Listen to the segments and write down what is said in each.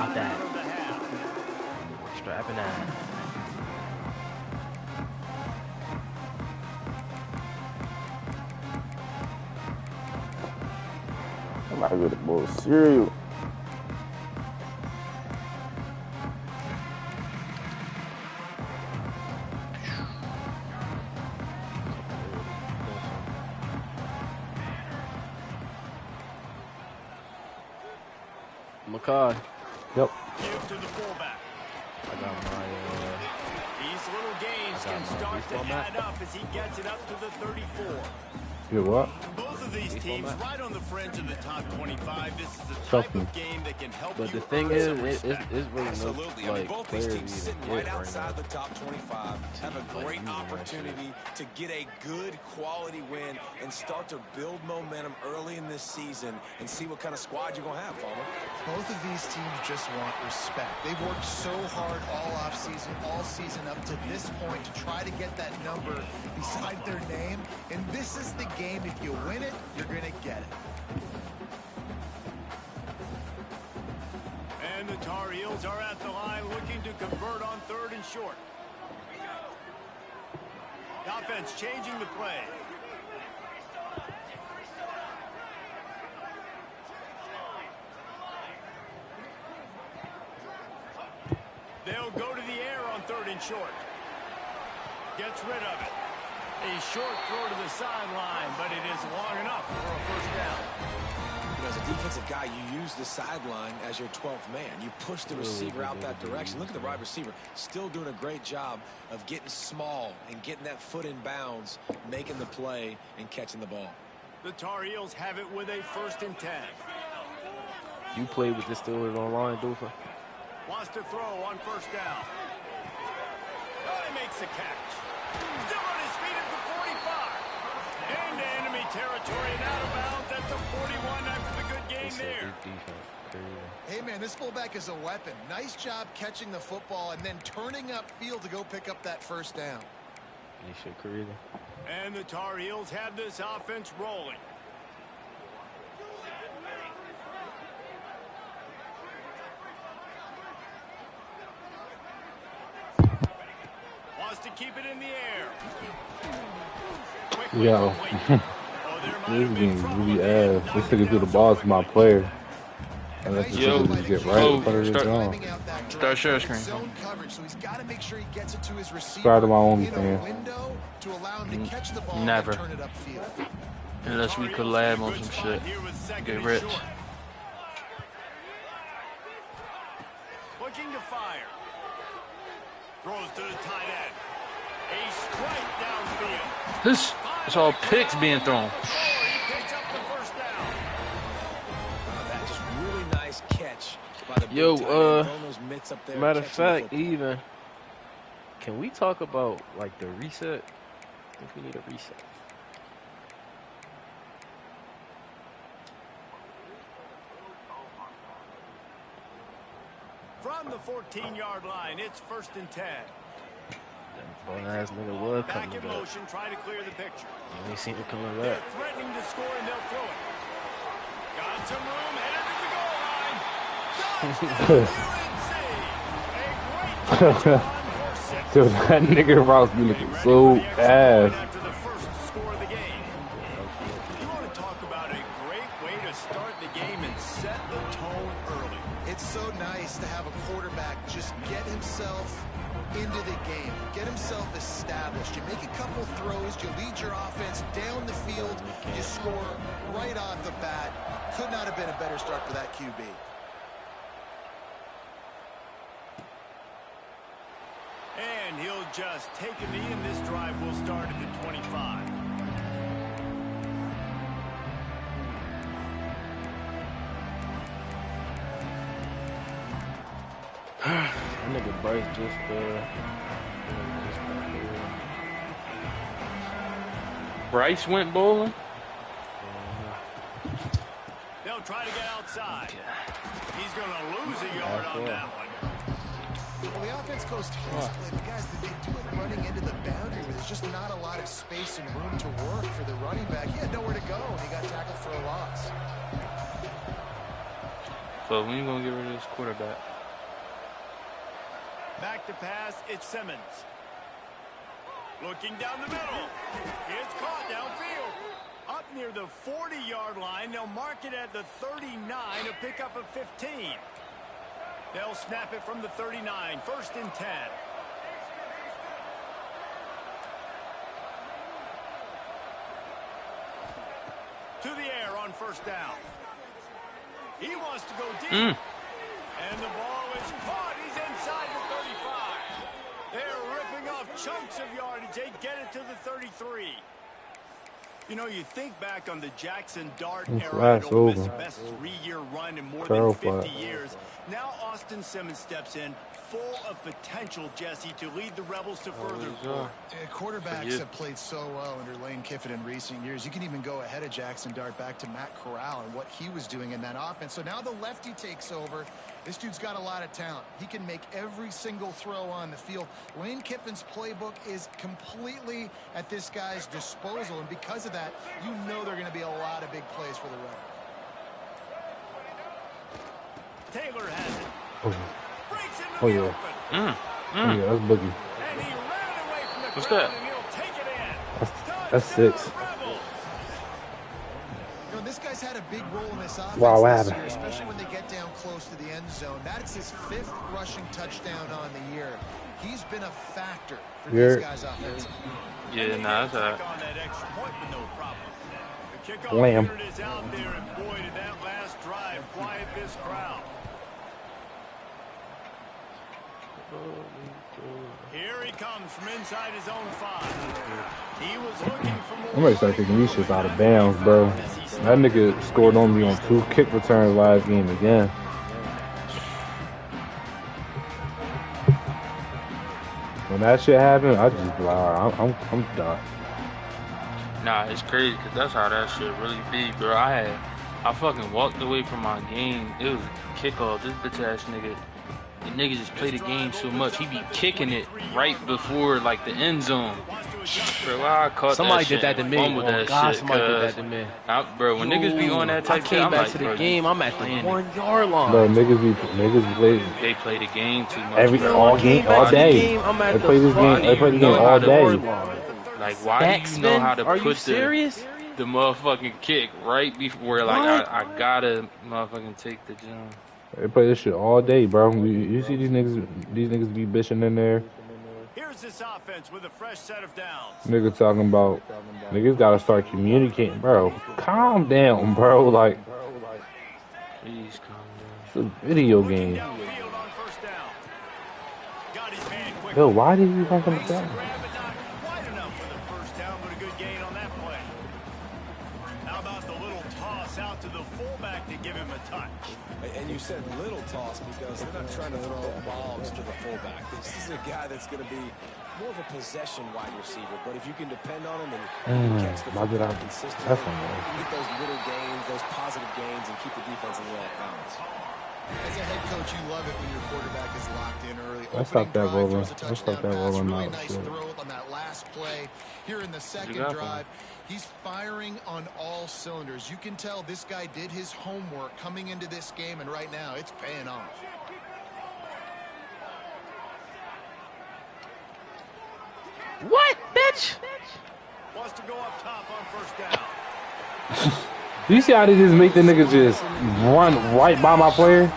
about that. Strapping that. I'm not good at bowl of cereal. McCall. Yep. Give to the fullback. I got my. These little gains can start to add up as he gets it up to the 34. You what? Both of these teams right on the fringe of the top 25. This is the type of game that can help you. But the thing is, it's really Absolutely. no, I mean, like, both these players teams even sitting get right right outside now. the top 25 have a great opportunity to get a good quality win and start to build momentum early in this season and see what kind of squad you're going to have, Farmer. Both of these teams just want respect. They've worked so hard all offseason, all season up to this point to try to get that number beside their name. And this is the game. If you win it, you're going to get it. And the Tar Heels are at the line looking to convert on 3rd and short. The offense changing the play. They'll go to the air on 3rd and short. Gets rid of it. A short throw to the sideline, but it is long enough for a first down. You know, as a defensive guy, you use the sideline as your 12th man. You push the receiver out that direction. Look at the wide receiver. Still doing a great job of getting small and getting that foot in bounds, making the play, and catching the ball. The Tar Heels have it with a 1st and 10. You played with this Steelers online, Doofa? Wants to throw on 1st down. Oh, he makes the catch. Still on his feet at the 45. Into enemy territory and out of bounds at the 41 after the good game there. Hey, man, this fullback is a weapon. Nice job catching the football and then turning upfield to go pick up that 1st down. You should career. And the Tar Heels have this offense rolling. Wants to keep it in the air. Yo. This is getting really ass. This nigga threw the ball to my player. And let's just get right in front of the zone. Start share screen. Start my own fan. Never. Unless we collab on some shit. Get rich. Looking to fire. Throws to the tight end. A strike downfield. This is all picks being thrown. He picks up the 1st down. That just really nice catch by the Yo, big tight end. Throwing those mitts up there, matter of catching the fact, football. even, can we talk about, like, the reset? I think we need a reset. From the 14-yard line, it's 1st and 10. That ass nigga was Back coming in back. motion, trying to clear the picture. You ain't seen it coming They're back. threatening to score, and they'll throw it. Got some room, headed to the goal line. Touchdown, UNC. A great catch on for 6. Dude, that nigga Ross be looking so fast. After the first score of the game. You want to talk about a great way to start the game and set the tone early. It's so nice to have a quarterback just get himself into the game, get himself established. You make a couple throws, you lead your offense down the field, you score right off the bat. Could not have been a better start for that QB. And he'll just take a knee, and this drive will start at the 25. That nigga Bryce just Bryce went bowling. They'll try to get outside. He's going to lose a yard on that one. Well, the offense goes tastefully, but guys, they do it running into the boundary where there's just not a lot of space and room to work for the running back. He had nowhere to go, and he got tackled for a loss. So when you gonna get rid of this quarterback? Back to pass, it's Simmons. Looking down the middle. It's caught downfield. Up near the 40-yard line, they'll mark it at the 39, a pickup of 15. They'll snap it from the 39, 1st and 10. To the air on 1st down. He wants to go deep. And the ball is caught. He's inside the 35. They're ripping off chunks of yardage. They get it to the 33. You know, you think back on the Jackson Dart era at Ole Miss, the best 3-year run in more than 50 years. Now Austin Simmons steps in, full of potential, Jesse, to lead the Rebels to further glory. Quarterbacks have played so well under Lane Kiffin in recent years. You can even go ahead of Jackson Dart back to Matt Corral and what he was doing in that offense. So now the lefty takes over. This dude's got a lot of talent. He can make every single throw on the field. Lane Kiffin's playbook is completely at this guy's disposal, and because of that, you know there are going to be a lot of big plays for the Rebels. Taylor has it. Breaks into Oh, the yeah. open. Oh, yeah, that's boogie. And he ran away from the What's crowd, that? and he'll take it in. That's 6. You know, this guy's had a big role in this offense Wow, what this year, happened? especially when they get down close to the end zone. That's his 5th rushing touchdown on the year. He's been a factor for these guys offensively. Yeah, nah, that's all right. On that extra point with no problem. The kickoff Lamb. unit is out there, and boy, did that last drive quiet this crowd. Here he comes from inside his own 5. He was looking for more. I'm ready to start taking these shits out of bounds, bro. That nigga scored on me on 2 kick returns last game again. When that shit happened, I just be like, all right, I'm done. Nah, it's crazy because that's how that shit really be, bro. I fucking walked away from my game. It was a kickoff. This bitch ass nigga. The nigga just play the game so much. He be kicking it right before like the end zone. Bro, I caught Somebody that shit did that to and me. fumbled Oh that God, shit, somebody did that cuz. to me. Bro, when niggas be on that type I shit, came I'm back like, to the bro, game. I'm at the playing 1-yard line. Bro, niggas play They play the game too much. every bro. all game, all day. I'm at They the play this game. They play the game all day. Like, why do you know how to Are you put serious? the motherfucking kick right before, like, I gotta motherfucking take the jump. They play this shit all day, bro. You see these niggas be bitching in there. Here's this offense with a fresh set of downs. Nigga talking about niggas gotta start communicating, bro. Calm down, bro. Like Please calm it's a video game. Downfield on 1st down. Got his hand quick. Yo, why did you fucking Makes down? the grab, but not quite enough for the 1st down, but a good gain on that play. How about the little toss out to the fullback to give him a touch? And you said little toss because they're not trying to throw bombs to the fullback. This is a guy that's going to be more of a possession wide receiver. But if you can depend on him and catch the why did football I- consistently, that's you not can get those little gains, those positive gains, and keep the defense a little off balance. As a head coach, you love it when your quarterback is locked in early. Let's stop that Opening drive, rolling. throws a Let's stop touchdown that pass, rolling really out, nice shit. throw on that last play. Here in the second got, drive, he's firing on all cylinders. You can tell this guy did his homework coming into this game, and right now it's paying off. What, bitch? Wants to go up top on 1st down. Do you see how they just make the nigga just run right by my player? The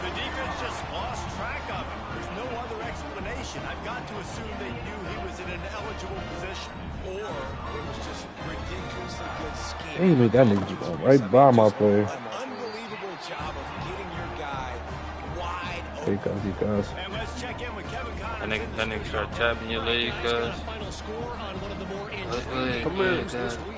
defense just lost track of him. There's no other explanation. I've got to assume they knew he was in an eligible position. Or it was just ridiculously good scheme. They made that nigga just go right by my player. An unbelievable job of getting your guy wide open. Because And let's check in with Kevin Connors. That nigga start tapping your leg, cuz. Final score on one of the more Come here, games this week.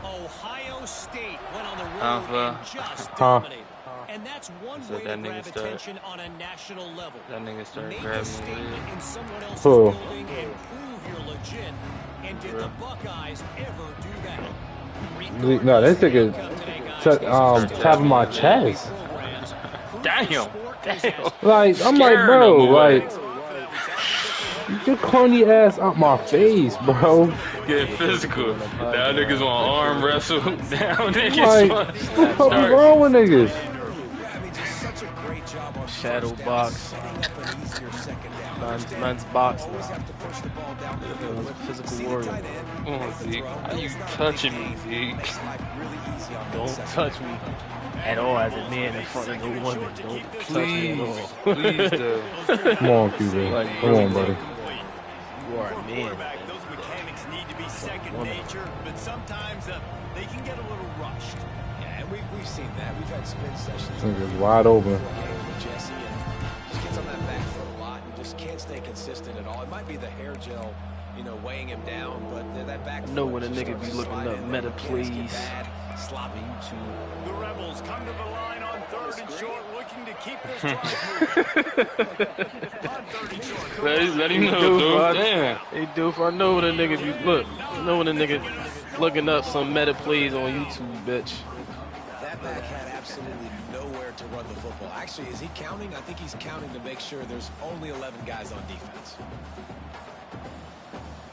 Ohio State went on the road and just dominated. And that's one So way that to nigga grab start- attention on a national level. That nigga start Make a grabbing your statement leg. in someone else's Who? building and prove you're legit. And did the Buckeyes ever do that? no, this nigga tapping my chest. Damn. Like I'm like, bro, like get your corny ass out my face, bro. Get physical. Now niggas want arm wrestle. Now niggas Like, want what the fuck is wrong with niggas? I mean, just such a great job on shadow box. Man's box now. Physical warrior. Come on, Zeke. How you touching me, Zeke? Don't touch me at all as a man in front of no woman. Don't touch me at all. Please do. Come on, QB. Like, Come on, buddy. You are a man. Those mechanics need to be second nature, but sometimes they can get a little rushed. Yeah, and we've seen that. We've had spin sessions. It's wide open. With Jesse, and just gets on that back foot a lot and just can't stay consistent at all. It might be the hair gel, you know, weighing him down, but that back foot. Know when a nigga be looking up meta plays. Sloppy. The Rebels come to the line on 3rd and short, looking to keep this drive moving. On 3rd and short. Let him know, dude. Damn. Hey, dude, I know when a nigga be know when a nigga looking up some meta plays on YouTube, bitch. That back had absolutely nowhere to run the football. Actually, is he counting? I think he's counting to make sure there's only 11 guys on defense.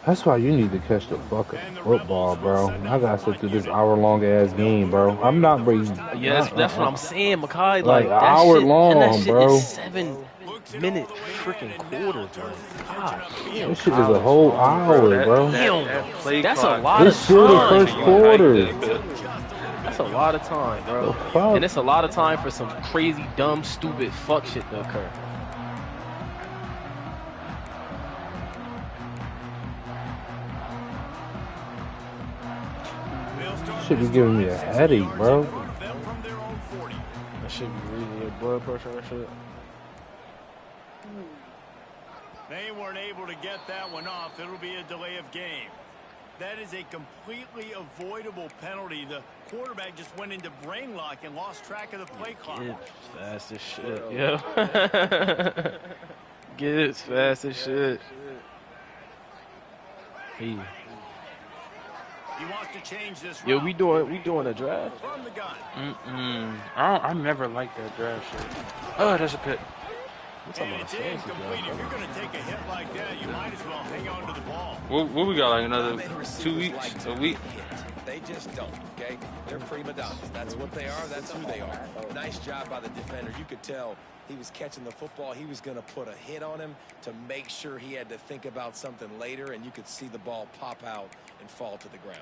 That's why you need to catch the fucking football, bro. I gotta sit through this hour-long ass game, bro. I'm not breathing. Yes, that's what I'm saying, Makai. Like that hour shit, long, and that shit bro. is 7-minute freaking quarters, bro. God damn. This shit is a whole hour, bro. That's a lot of This still the time. first quarter. That's a lot of time, bro. The fuck? And it's a lot of time for some crazy, dumb, stupid fuck shit to occur. Should be giving me a headache, bro. That should be raising your blood pressure and shit. They weren't able to get that one off. It'll be a delay of game. That is a completely avoidable penalty. The quarterback just went into brain lock and lost track of the play clock. Get fast as shit, yo. Get fast as shit. Hey. He wants to change this Yo, route. we doing a draft? From the gun. I never liked that draft shit. Oh, that's a pit. And it's incomplete. If you're going to take a hit like that, you might as well hang on to the ball. What we got, like another 2 weeks, a week? They just don't, okay? They're prima donnas. That's what they are. That's who they are. Nice job by the defender. You could tell he was catching the football. He was going to put a hit on him to make sure he had to think about something later, and you could see the ball pop out and fall to the ground.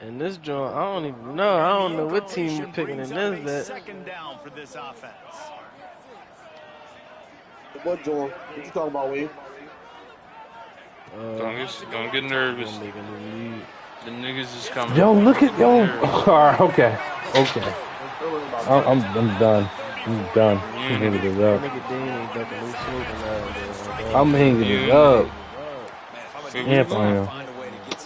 And this joint, I don't even know. I don't know what team we're picking in this. Second down for this offense. What, Joel? What you talking about, Wade? Don't get nervous. The niggas is coming. Yo, look at yo. Alright, okay. I'm done. I'm done. I'm hanging it up. I'm hanging it up. Yeah, I am.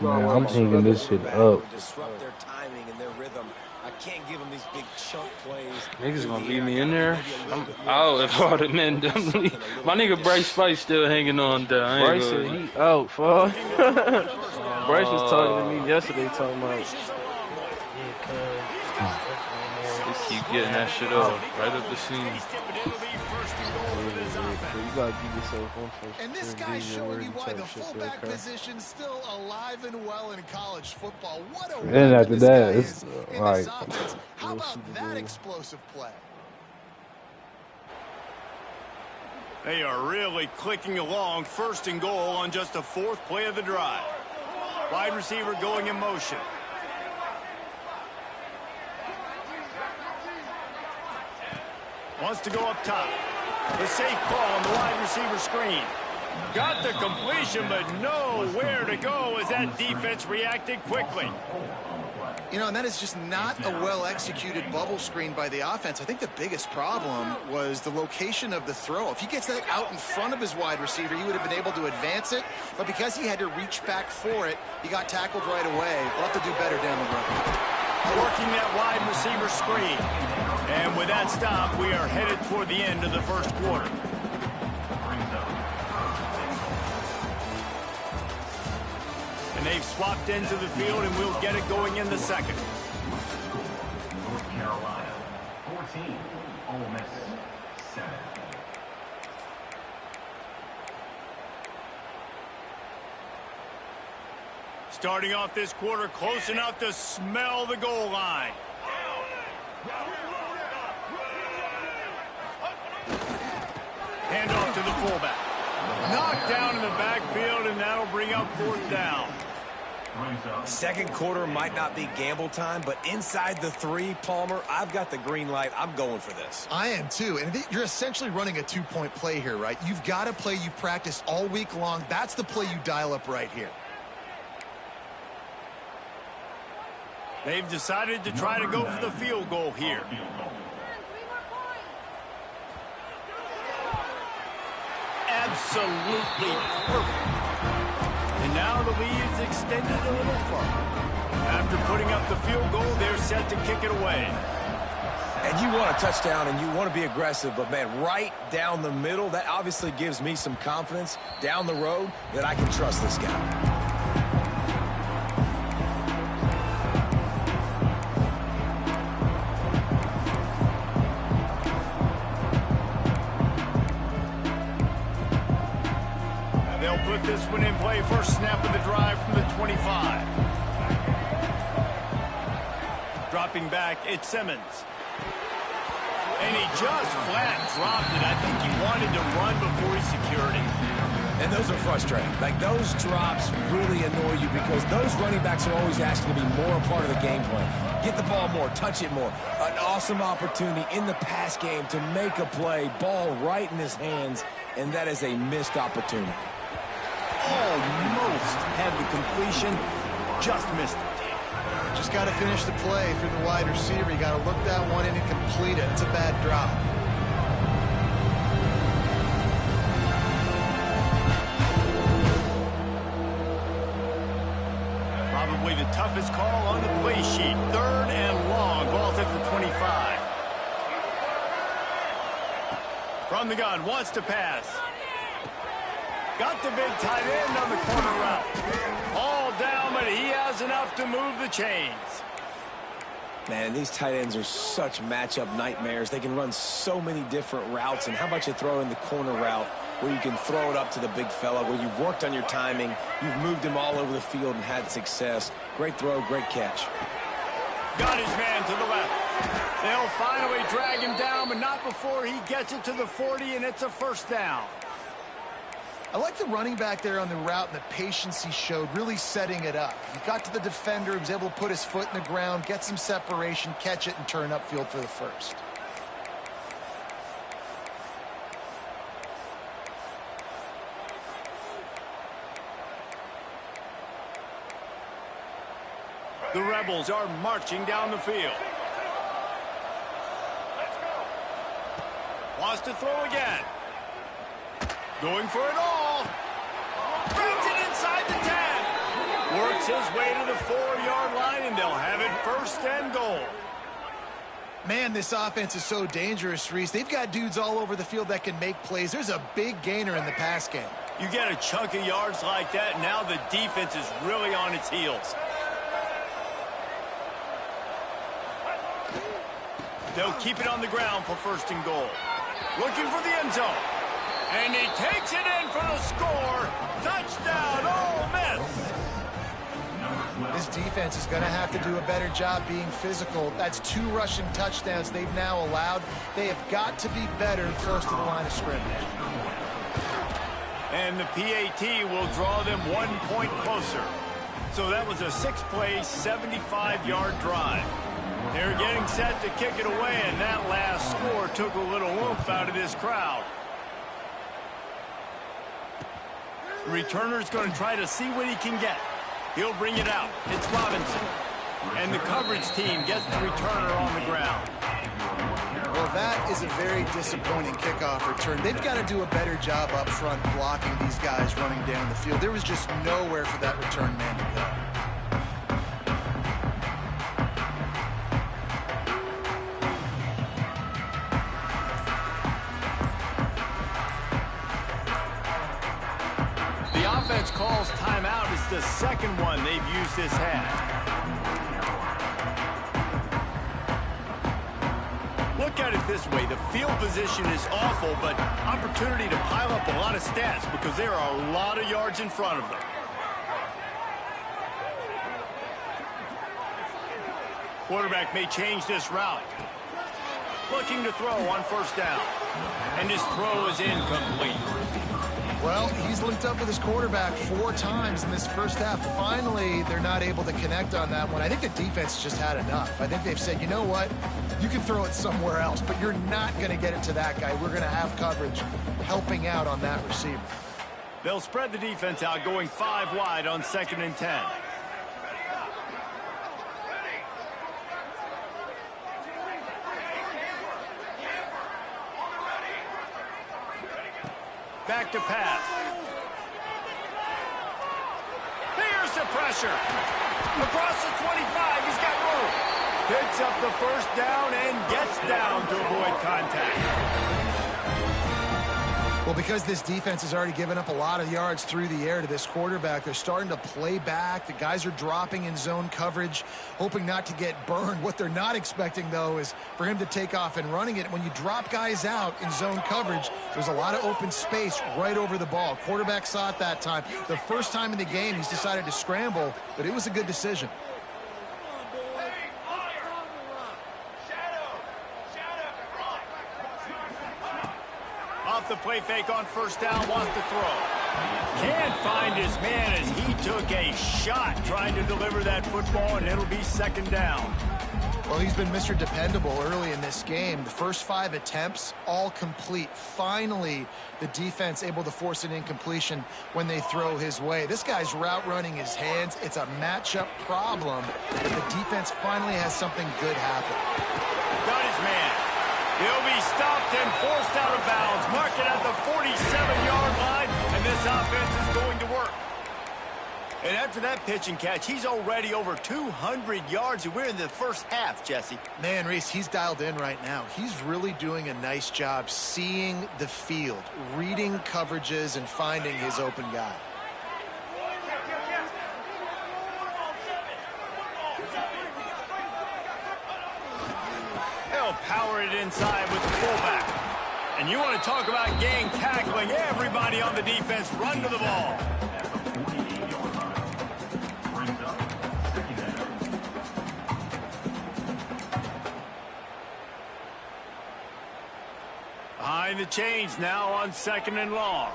Man, I'm hanging this shit up. Disrupt their timing and their rhythm. I can't give them these big chunk plays. Niggas gonna leave me in there. I'm out if all the men done leave. My nigga Bryce Spice still hanging on there. Bryce said he out, fuck. Bryce was talking to me yesterday, talking about. Just keep getting that shit up, right up the seam. You gotta give yourself one first. And this guy's showing you why the fullback position's still alive and well in college football. What a And after that, it's like, how about that explosive play? They are really clicking along. 1st and goal on just the 4th play of the drive. Wide receiver going in motion. Wants to go up top. The safe call on the wide receiver screen. Got the completion, but nowhere to go as that defense reacted quickly. You know, and that is just not a well-executed bubble screen by the offense. I think the biggest problem was the location of the throw. If he gets that out in front of his wide receiver, he would have been able to advance it. But because he had to reach back for it, he got tackled right away. We'll have to do better down the road. Working that wide receiver screen. And with that stop, we are headed toward the end of the 1st quarter. And they've swapped into the field, and we'll get it going in the 2nd. North Carolina, 14, Ole Miss, 7. Starting off this quarter close enough to smell the goal line. to the fullback. Knocked down in the backfield, and that'll bring up 4th down. Second quarter might not be gamble time, but inside the 3, Palmer, I've got the green light. I'm going for this. I am too, and you're essentially running a 2-point play here, right? You've got a play you've practiced all week long. That's the play you dial up right here. They've decided to try to go for the field goal here. Absolutely perfect. And now the lead is extended a little further. After putting up the field goal, they're set to kick it away. And you want a touchdown and you want to be aggressive, but man, right down the middle, that obviously gives me some confidence down the road that I can trust this guy. Put this one in play. First snap of the drive from the 25. Dropping back, it's Simmons. And he just flat dropped it. I think he wanted to run before he secured it. And those are frustrating. Like, those drops really annoy you because those running backs are always asking to be more a part of the game plan. Get the ball more, touch it more. An awesome opportunity in the pass game to make a play, ball right in his hands, and that is a missed opportunity. Almost had the completion, just missed it. Just got to finish the play through the wide receiver. You got to look that one in and complete it. It's a bad drop. Probably the toughest call on the play sheet. 3rd and long. Ball's at the 25. From the gun, wants to pass. Got the big tight end on the corner route. All down, but he has enough to move the chains. Man, these tight ends are such matchup nightmares. They can run so many different routes, and how about you throw in the corner route where you can throw it up to the big fella, where you've worked on your timing, you've moved him all over the field and had success. Great throw, great catch. Got his man to the left. They'll finally drag him down, but not before he gets it to the 40, and it's a 1st down. I like the running back there on the route and the patience he showed, really setting it up. He got to the defender, he was able to put his foot in the ground, get some separation, catch it, and turn upfield for the 1st. The Rebels are marching down the field. Wants to throw again. Going for it all. Brings it inside the 10. Works his way to the 4-yard line, and they'll have it 1st and goal. Man, this offense is so dangerous, Reese. They've got dudes all over the field that can make plays. There's a big gainer in the pass game. You get a chunk of yards like that, now the defense is really on its heels. They'll keep it on the ground for 1st and goal. Looking for the end zone. And he takes it in for the score. Touchdown, Ole Miss. This defense is going to have to do a better job being physical. That's 2 rushing touchdowns they've now allowed. They have got to be better close to the line of scrimmage. And the PAT will draw them 1 point closer. So that was a 6-play, 75-yard drive. They're getting set to kick it away, and that last score took a little oomph out of this crowd. The returner's going to try to see what he can get. He'll bring it out. It's Robinson. And the coverage team gets the returner on the ground. Well, that is a very disappointing kickoff return. They've got to do a better job up front blocking these guys running down the field. There was just nowhere for that return man to go. Offense calls timeout. It's the 2nd one they've used this half. Look at it this way. The field position is awful, but opportunity to pile up a lot of stats because there are a lot of yards in front of them. Quarterback may change this route. Looking to throw on 1st down. And his throw is incomplete. Well, he's linked up with his quarterback 4 times in this first half. Finally, they're not able to connect on that one. I think the defense just had enough. I think they've said, you know what? You can throw it somewhere else, but you're not going to get it to that guy. We're going to have coverage helping out on that receiver. They'll spread the defense out, going 5 wide on 2nd and 10. Back to pass. Here's the pressure. Across the 25, he's got room. Picks up the first down and gets down to avoid contact. Well, because this defense has already given up a lot of yards through the air to this quarterback, they're starting to play back. The guys are dropping in zone coverage, hoping not to get burned. What they're not expecting, though, is for him to take off and running it. When you drop guys out in zone coverage, there's a lot of open space right over the ball. Quarterback saw it that time. The first time in the game, he's decided to scramble, but it was a good decision. Off the play fake on first down, wants to throw. Can't find his man as he took a shot trying to deliver that football, and it'll be 2nd down. Well, he's been Mr. Dependable early in this game. The first 5 attempts, all complete. Finally, the defense able to force an incompletion when they throw his way. This guy's route running his hands. It's a matchup problem, but the defense finally has something good happen. Got his man. He'll be stopped and forced out of bounds. Mark it at the 47-yard line, and this offense is going to work. And after that pitch and catch, he's already over 200 yards, and we're in the first half, Jesse. Man, Reese, he's dialed in right now. He's really doing a nice job seeing the field, reading coverages, and finding his open guy. They'll power it inside with the fullback. And you want to talk about gang tackling. Everybody on the defense run to the ball. Behind the chains now on 2nd and long.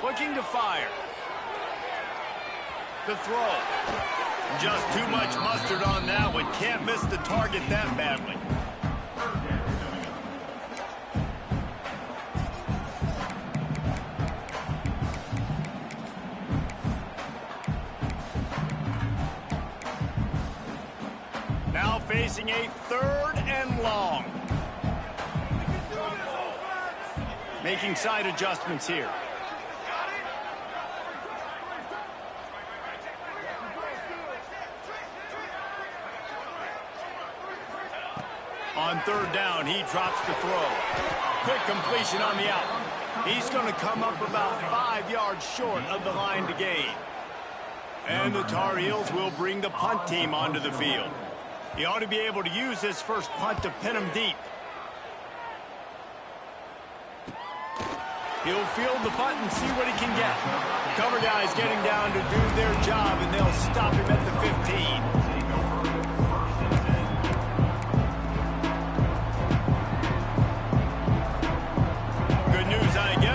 Looking to fire. The throw. Just too much mustard on that one. Can't miss the target that badly. Now facing a 3rd and long. Making side adjustments here. On 3rd down, he drops the throw. Quick completion on the out. He's going to come up about 5 yards short of the line to gain. And the Tar Heels will bring the punt team onto the field. He ought to be able to use this first punt to pin him deep. He'll field the punt and see what he can get. Cover guys getting down to do their job, and they'll stop him at the 15.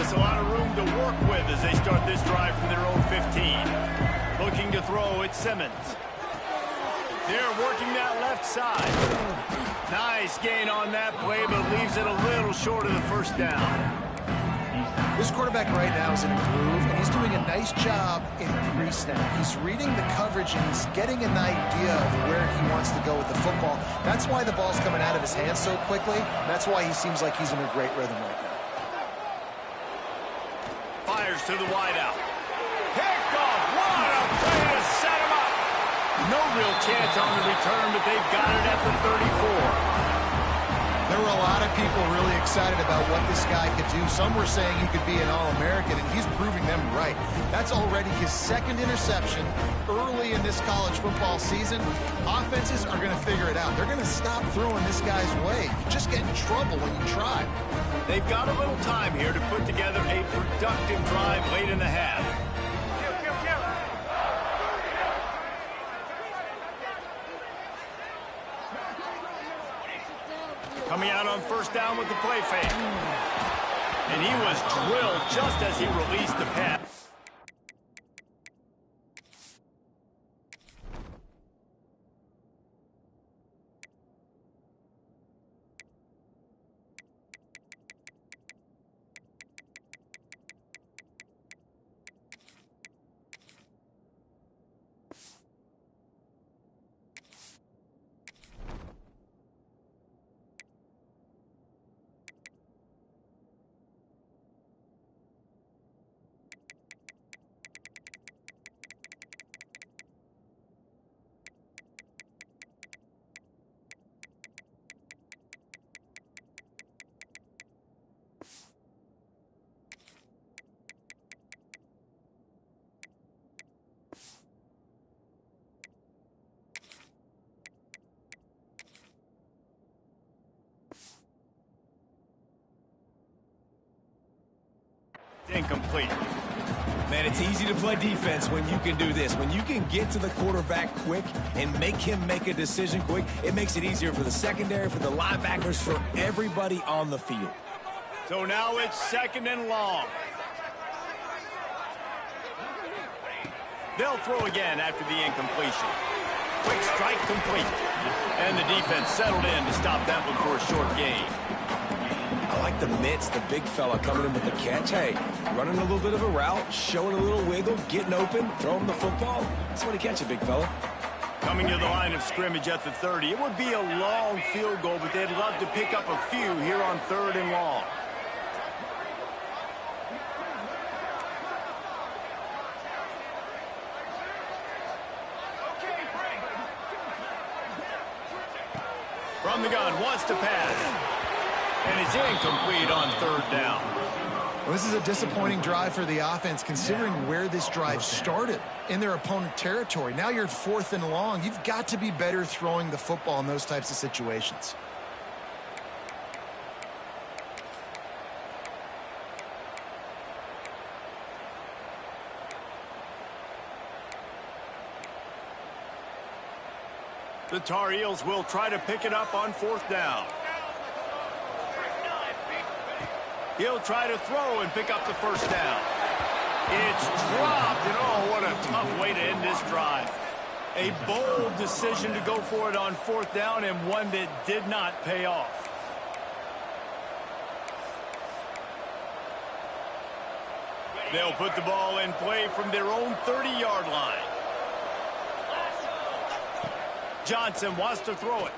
A lot of room to work with as they start this drive from their own 15. Looking to throw at Simmons. They're working that left side. Nice gain on that play, but leaves it a little short of the first down. This quarterback right now is in a groove, and he's doing a nice job in pre-snap. He's reading the coverage, and he's getting an idea of where he wants to go with the football. That's why the ball's coming out of his hands so quickly. That's why he seems like he's in a great rhythm right now. Fires to the wideout. Picked off. What a play to set him up. No real chance on the return, but they've got it at the 34. There were a lot of people really excited about what this guy could do. Some were saying he could be an All-American, and he's proving them right. That's already his second interception early in this college football season. Offenses are going to figure it out. They're going to stop throwing this guy's way. You just get in trouble when you try. They've got a little time here to put together a productive drive late in the half. Coming out on first down with the play fake. And he was drilled just as he released the pass. Incomplete. Man, it's easy to play defense when you can do this. When you can get to the quarterback quick and make him make a decision quick, it makes it easier for the secondary, for the linebackers, for everybody on the field. So now it's 2nd and long. They'll throw again after the incompletion. Quick strike complete. And the defense settled in to stop that one for a short gain. I like the mitts, the big fella coming in with the catch. Hey, running a little bit of a route, showing a little wiggle, getting open, throwing the football. That's when he catch it, big fella. Coming to the line of scrimmage at the 30. It would be a long field goal, but they'd love to pick up a few here on 3rd and long. From the gun, wants to pass. And it's incomplete on 3rd down. Well, this is a disappointing drive for the offense, considering where this drive started, in their opponent territory. Now you're at 4th and long. You've got to be better throwing the football in those types of situations. The Tar Heels will try to pick it up on 4th down. He'll try to throw and pick up the 1st down. It's dropped, and oh, what a tough way to end this drive. A bold decision to go for it on 4th down, and one that did not pay off. They'll put the ball in play from their own 30-yard line. Johnson wants to throw it.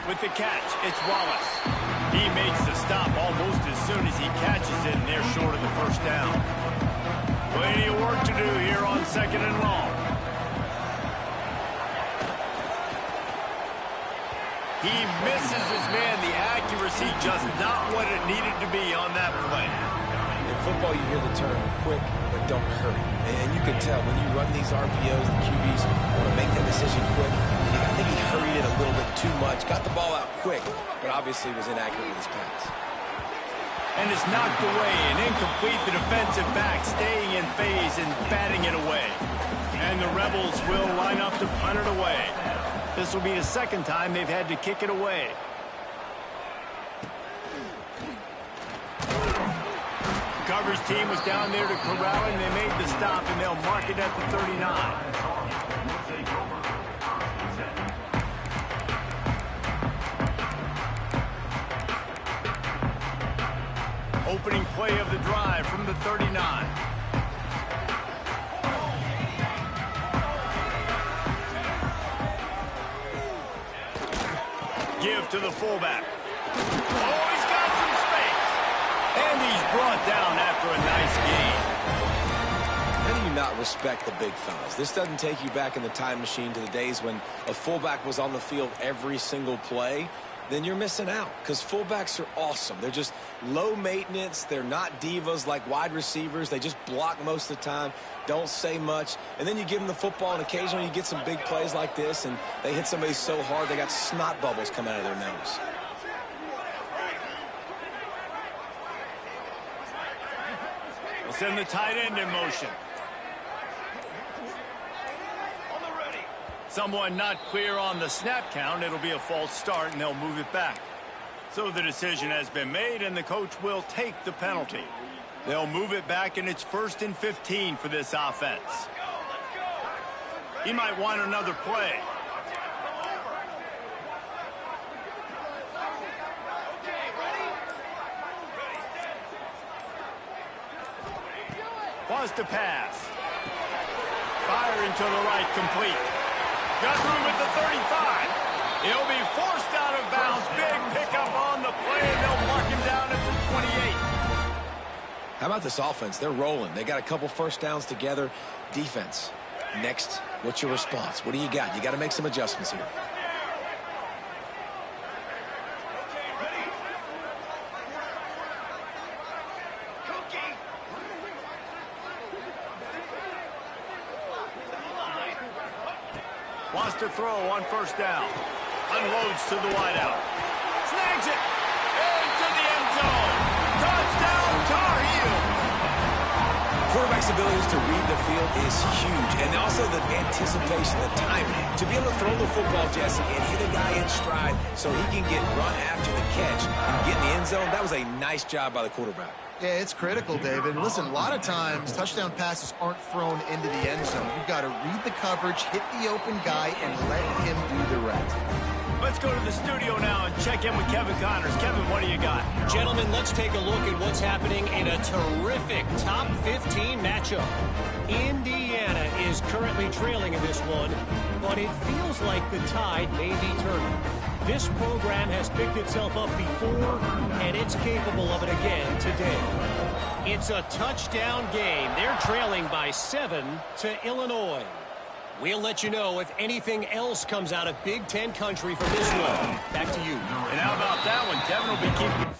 With the catch, it's Wallace. He makes the stop almost as soon as he catches it, and they're short of the 1st down. Plenty of work to do here on 2nd and long. He misses his man. The accuracy just not what it needed to be on that play. In football, you hear the term quick, but don't hurry. And you can tell when you run these RPOs, the QBs want to make that decision quick. I think he hurried it a little bit too much, got the ball out quick, but obviously was inaccurate with his pass. And it's knocked away and incomplete. The defensive back staying in phase and batting it away. And the Rebels will line up to punt it away. This will be the 2nd time they've had to kick it away. Coverage team was down there to corral him. They made the stop, and they'll mark it at the 39. Opening play of the drive from the 39. Give to the fullback. Oh, he's got some space. And he's brought down after a nice gain. How do you not respect the big fellas? This doesn't take you back in the time machine to the days when a fullback was on the field every single play. then you're missing out, because fullbacks are awesome. They're just low maintenance. They're not divas like wide receivers. They just block most of the time, don't say much. And then you give them the football, and occasionally you get some big plays like this, and they hit somebody so hard they got snot bubbles coming out of their nose. We'll send the tight end in motion. Someone not clear on the snap count. It'll be a false start, and they'll move it back. So the decision has been made, and the coach will take the penalty. They'll move it back, and it's 1st and 15 for this offense. He might want another play. Wants to pass. Firing to the right, complete. Got room at the 35. He'll be forced out of bounds. Big pickup on the play, and they'll mark him down at the 28. How about this offense? They're rolling. They got a couple first downs together. Defense. Next, what's your response? What do you got? You got to make some adjustments here. Wants to throw on 1st down. Unloads to the wideout. Snags it. Into the end zone. Touchdown, Tar Heel. Quarterback's abilities to read the field is huge. And also the anticipation, the timing. To be able to throw the football, Jesse, and hit a guy in stride so he can get run after the catch and get in the end zone, that was a nice job by the quarterback. Yeah, it's critical, David. Listen, a lot of times touchdown passes aren't thrown into the end zone. You've got to read the coverage, hit the open guy, and let him do the rest. Let's go to the studio now and check in with Kevin Connors. Kevin, what do you got? Gentlemen, let's take a look at what's happening in a terrific top 15 matchup. Indiana is currently trailing in this one, but it feels like the tide may be turning. This program has picked itself up before, and it's capable of it again today. It's a touchdown game. They're trailing by 7 to Illinois. We'll let you know if anything else comes out of Big Ten country from this one. Back to you. And how about that one? Kevin will be keeping...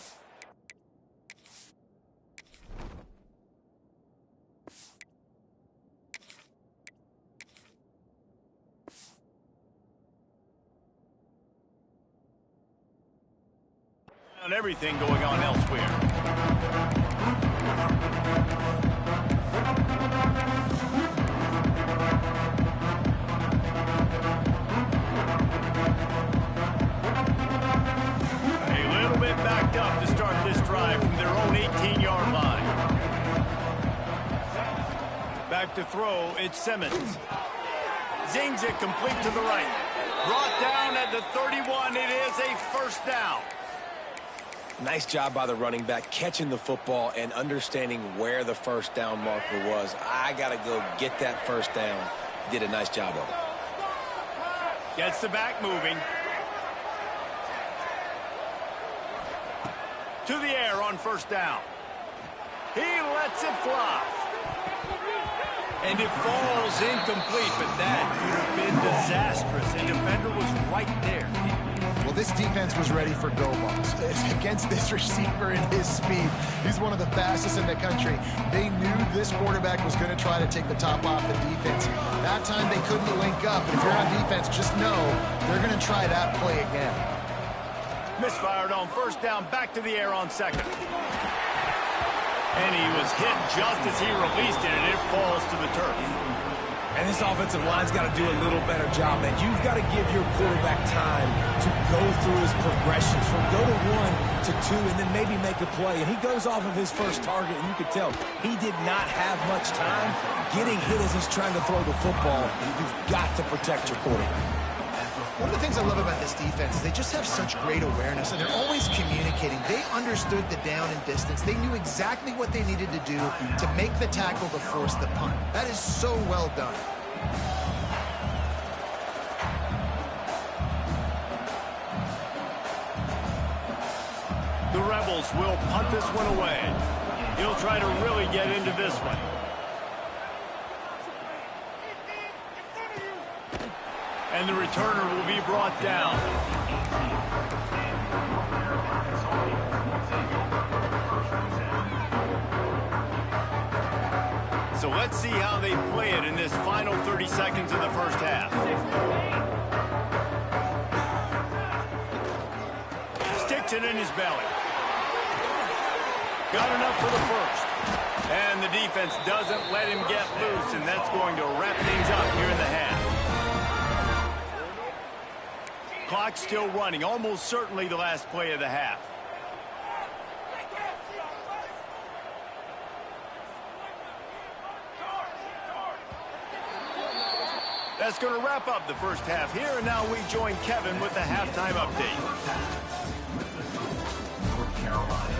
on everything going on elsewhere. A little bit backed up to start this drive from their own 18-yard line. Back to throw, it's Simmons. Zings it complete to the right. Brought down at the 31, it is a 1st down. Nice job by the running back, catching the football and understanding where the 1st down marker was. I got to go get that 1st down. He did a nice job of it. Gets the back moving. To the air on 1st down. He lets it fly. And it falls incomplete, but that could have been disastrous. The defender was right there. Well, this defense was ready for go balls. Against this receiver and his speed, he's one of the fastest in the country. They knew this quarterback was going to try to take the top off the defense. That time they couldn't link up. If you're on defense, just know they're going to try that play again. Misfired on 1st down, back to the air on 2nd. And he was hit just as he released it, and it falls to the turf. And this offensive line's got to do a little better job, man. You've got to give your quarterback time to go through his progressions from go to 1 to 2 and then maybe make a play. And he goes off of his first target, and you could tell he did not have much time getting hit as he's trying to throw the football. You've got to protect your quarterback. One of the things I love about this defense is they just have such great awareness, and they're always communicating. They understood the down and distance. They knew exactly what they needed to do to make the tackle to force the punt. That is so well done. The Rebels will punt this one away. He'll try to really get into this one. And the returner will be brought down. So let's see how they play it in this final 30 seconds of the first half. Sticks it in his belly. Got enough for the first. And the defense doesn't let him get loose, and that's going to wrap things up here in the half. Clock still running, almost certainly the last play of the half. That's going to wrap up the first half here, and now we join Kevin with the halftime update. North Carolina.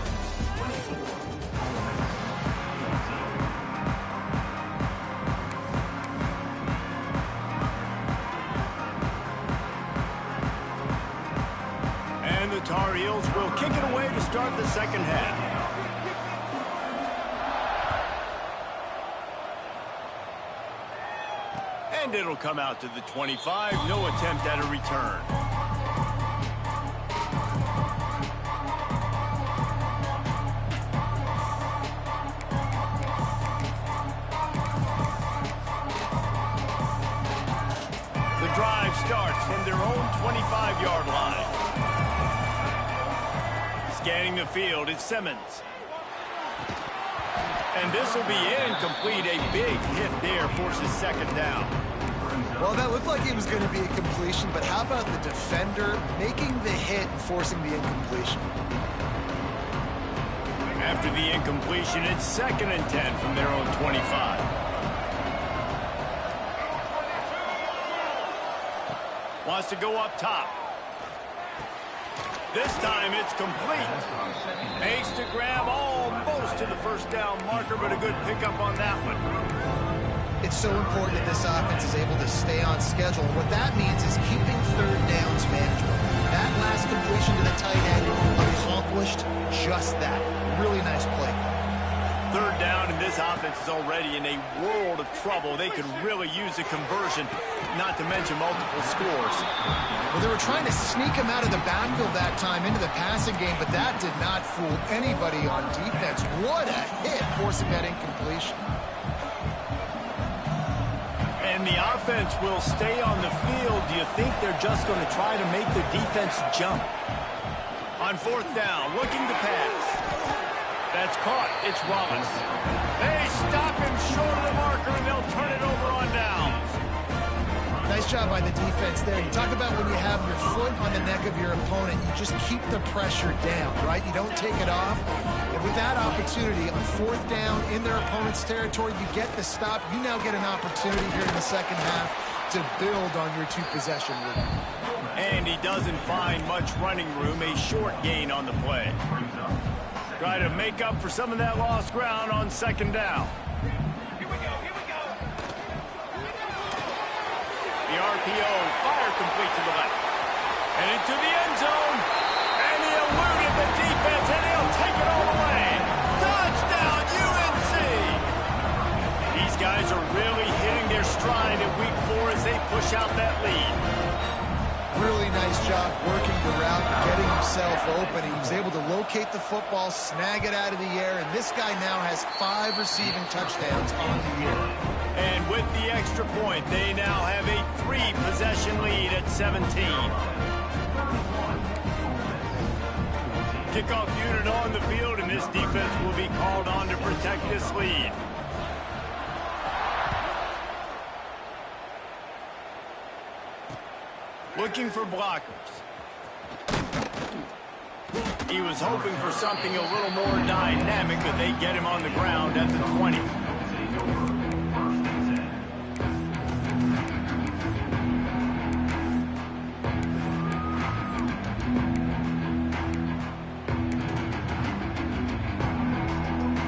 And the Tar Heels will kick it away to start the second half. And it'll come out to the 25. No attempt at a return. The drive starts from their own 25-yard line. Scanning the field, it's Simmons. And this will be incomplete. A big hit there forces second down. Well, that looked like it was going to be a completion, but how about the defender making the hit and forcing the incompletion? After the incompletion, it's 2nd and 10 from their own 25. Wants to go up top. This time it's complete. Makes the grab almost to the first down marker, but a good pickup on that one. It's so important that this offense is able to stay on schedule. What that means is keeping third downs manageable. That last completion to the tight end accomplished just that. Really nice play. Third down, and this offense is already in a world of trouble. They could really use a conversion, not to mention multiple scores. Well, they were trying to sneak him out of the backfield that time into the passing game, but that did not fool anybody on defense. What a hit forcing that incompletion. And the offense will stay on the field. Do you think they're just going to try to make the defense jump? On 4th down, looking to pass. That's caught. It's Rollins. They stop him short of the marker, and they'll turn it over on downs. Nice job by the defense there. You talk about when you have your foot on the neck of your opponent, you just keep the pressure down, right? You don't take it off. And with that opportunity on 4th down in their opponent's territory, you get the stop. You now get an opportunity here in the second half to build on your two-possession lead. And he doesn't find much running room. A short gain on the play. Try to make up for some of that lost ground on 2nd down. The RPO, fire complete to the left. And into the end zone. And he eluded the defense, and he'll take it all the way. Touchdown, UNC! These guys are really hitting their stride in week 4 as they push out that lead. Really nice job working the route, getting himself open. He was able to locate the football, snag it out of the air, and this guy now has 5 receiving touchdowns on the year. And with the extra point, they now have a 3-possession lead at 17. Kickoff unit on the field, and this defense will be called on to protect this lead. Looking for blockers. He was hoping for something a little more dynamic, but they get him on the ground at the 20.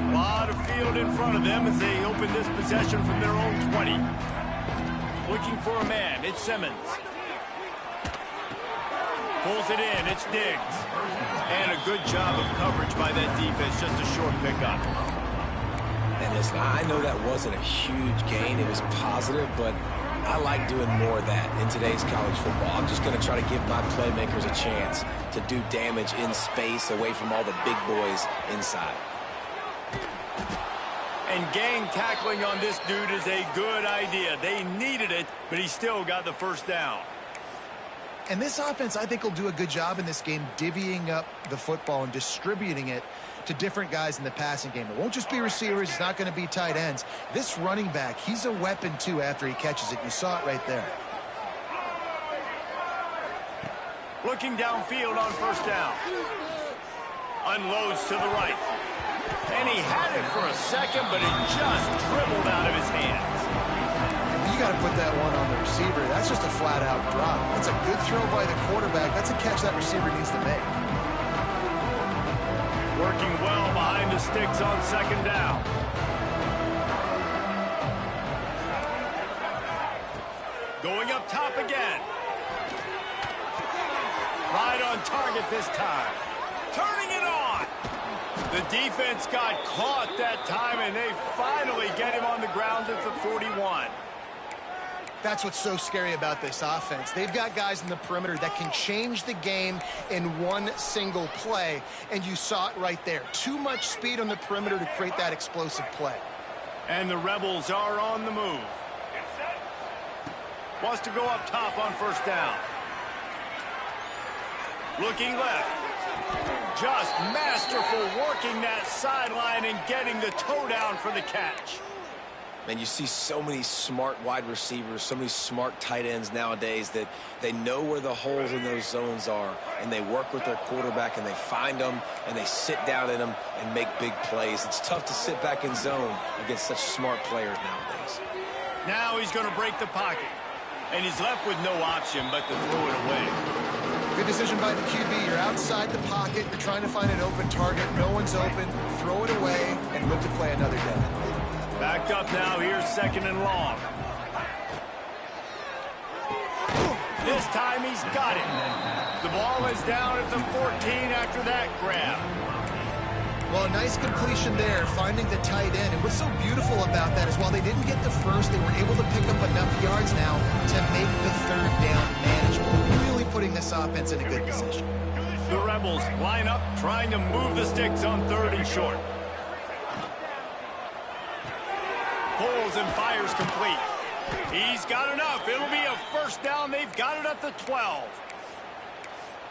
A lot of field in front of them as they open this possession from their own 20. Looking for a man, it's Simmons. Pulls it in, it's Diggs. And a good job of coverage by that defense, just a short pickup. And listen, I know that wasn't a huge gain. It was positive, but I like doing more of that in today's college football. I'm just going to try to give my playmakers a chance to do damage in space away from all the big boys inside. And gang tackling on this dude is a good idea. They needed it, but he still got the first down. And this offense, I think, will do a good job in this game divvying up the football and distributing it to different guys in the passing game. It won't just be receivers. It's not going to be tight ends. This running back, he's a weapon, too, after he catches it. You saw it right there. Looking downfield on first down. Unloads to the right. And he had it for a second, but it just dribbled out of his hands. You got to put that one on the receiver. That's just a flat-out drop. That's a good throw by the quarterback. That's a catch that receiver needs to make. Working well behind the sticks on second down. Going up top again. Right on target this time. Turning it on. The defense got caught that time, and they finally get him on the ground at the 41. That's what's so scary about this offense. They've got guys in the perimeter that can change the game in one single play, and you saw it right there. Too much speed on the perimeter to create that explosive play. And the Rebels are on the move. Wants to go up top on first down. Looking left. Just masterful working that sideline and getting the toe down for the catch. Man, you see so many smart wide receivers, so many smart tight ends nowadays that they know where the holes in those zones are, and they work with their quarterback, and they find them, and they sit down in them and make big plays. It's tough to sit back in zone against such smart players nowadays. Now he's going to break the pocket, and he's left with no option but to throw it away. Good decision by the QB. You're outside the pocket. You're trying to find an open target. No one's open. Throw it away and look to play another down. Backed up now. Here's second and long. This time he's got it. The ball is down at the 14 after that grab. Well, a nice completion there, finding the tight end. And what's so beautiful about that is while they didn't get the first, they were able to pick up enough yards now to make the third down manageable. Really putting this offense in a good position. The Rebels line up, trying to move the sticks on third and short. Pulls and fires complete. He's got enough. It'll be a first down. They've got it at the 12.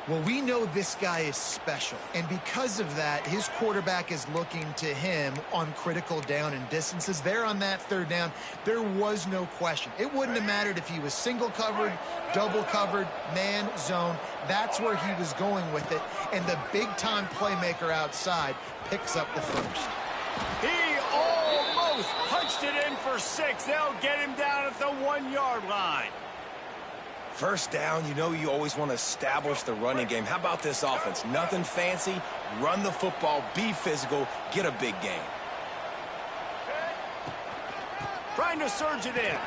Well, we know this guy is special, and because of that, his quarterback is looking to him on critical down and distances. There on that third down, there was no question. It wouldn't have mattered if he was single covered, double covered, man, zone. That's where he was going with it, and the big-time playmaker outside picks up the first. He almost punched it in for 6. They'll get him down at the 1-yard line. First down, you know you always want to establish the running game. How about this offense? Nothing fancy. Run the football, be physical, get a big gain. Trying to surge it in.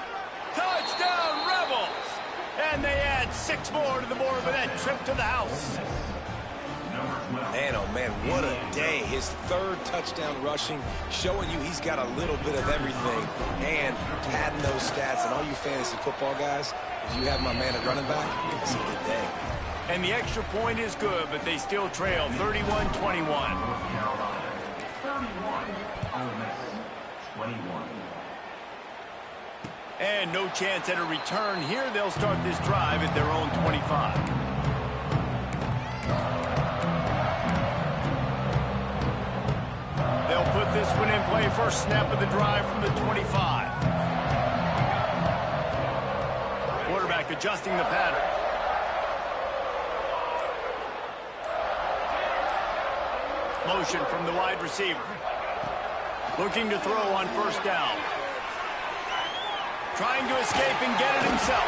Touchdown, Rebels! And they add 6 more to the board with that trip to the house. Man, oh man, what a day. His third touchdown rushing, showing you he's got a little bit of everything. And padding those stats, and all you fantasy football guys, if you have my man at running back, it's a good day. And the extra point is good, but they still trail 31-21. North Carolina, 31. Ole Miss, 21. And no chance at a return here. They'll start this drive at their own 25. They'll put this one in play. First snap of the drive from the 25. Quarterback adjusting the pattern. Motion from the wide receiver. Looking to throw on first down. Trying to escape and get it himself.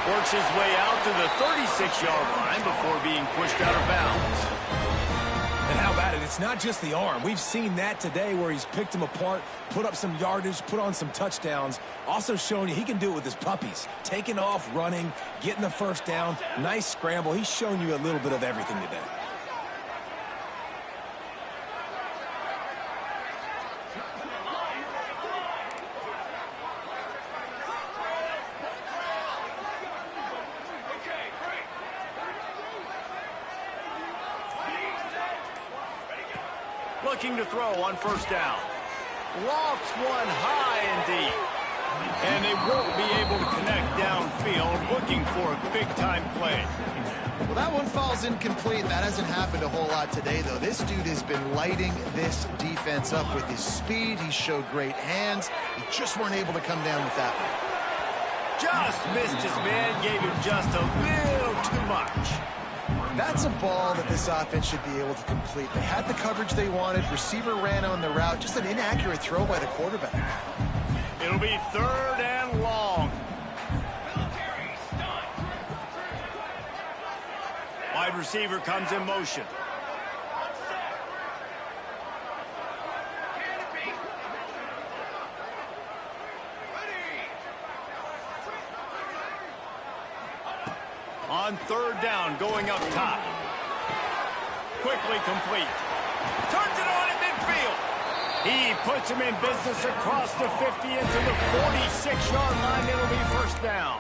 Works his way out to the 36-yard line before being pushed out of bounds. And how about it? It's not just the arm. We've seen that today where he's picked them apart, put up some yardage, put on some touchdowns. Also showing you he can do it with his puppies. Taking off, running, getting the first down. Nice scramble. He's shown you a little bit of everything today. Looking to throw on first down. Lofts one high and deep. And they won't be able to connect downfield, looking for a big-time play. Well, that one falls incomplete. That hasn't happened a whole lot today, though. This dude has been lighting this defense up with his speed. He showed great hands. He just weren't able to come down with that one. Just missed his man, gave him just a little too much. That's a ball that this offense should be able to complete. They had the coverage they wanted. Receiver ran on the route. Just an inaccurate throw by the quarterback. It'll be 3rd and long. Wide receiver comes in motion. On 3rd down, going up top. Quickly complete. Turns it on in midfield. He puts him in business across the 50 into the 46-yard line. It'll be 1st down.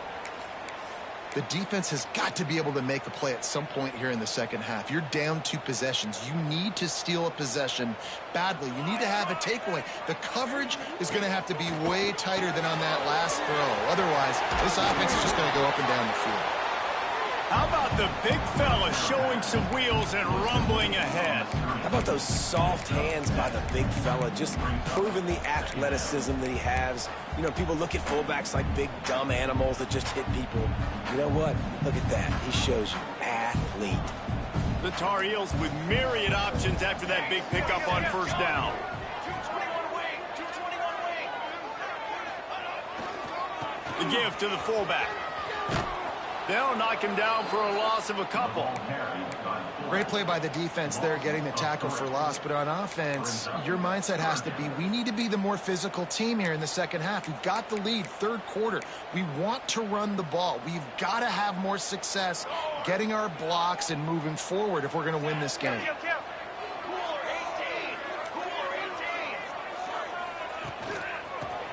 The defense has got to be able to make a play at some point here in the second half. You're down 2 possessions. You need to steal a possession badly. You need to have a takeaway. The coverage is going to have to be way tighter than on that last throw. Otherwise, this offense is just going to go up and down the field. How about the big fella showing some wheels and rumbling ahead? How about those soft hands by the big fella, just proving the athleticism that he has. You know, people look at fullbacks like big, dumb animals that just hit people. You know what? Look at that. He shows you athlete. The Tar Heels with myriad options after that big pickup on 1st down. The give to the fullback. They'll knock him down for a loss of a couple. Great play by the defense there, getting the tackle for loss. But on offense, your mindset has to be, we need to be the more physical team here in the second half. We've got the lead, 3rd quarter. We want to run the ball. We've got to have more success getting our blocks and moving forward if we're going to win this game.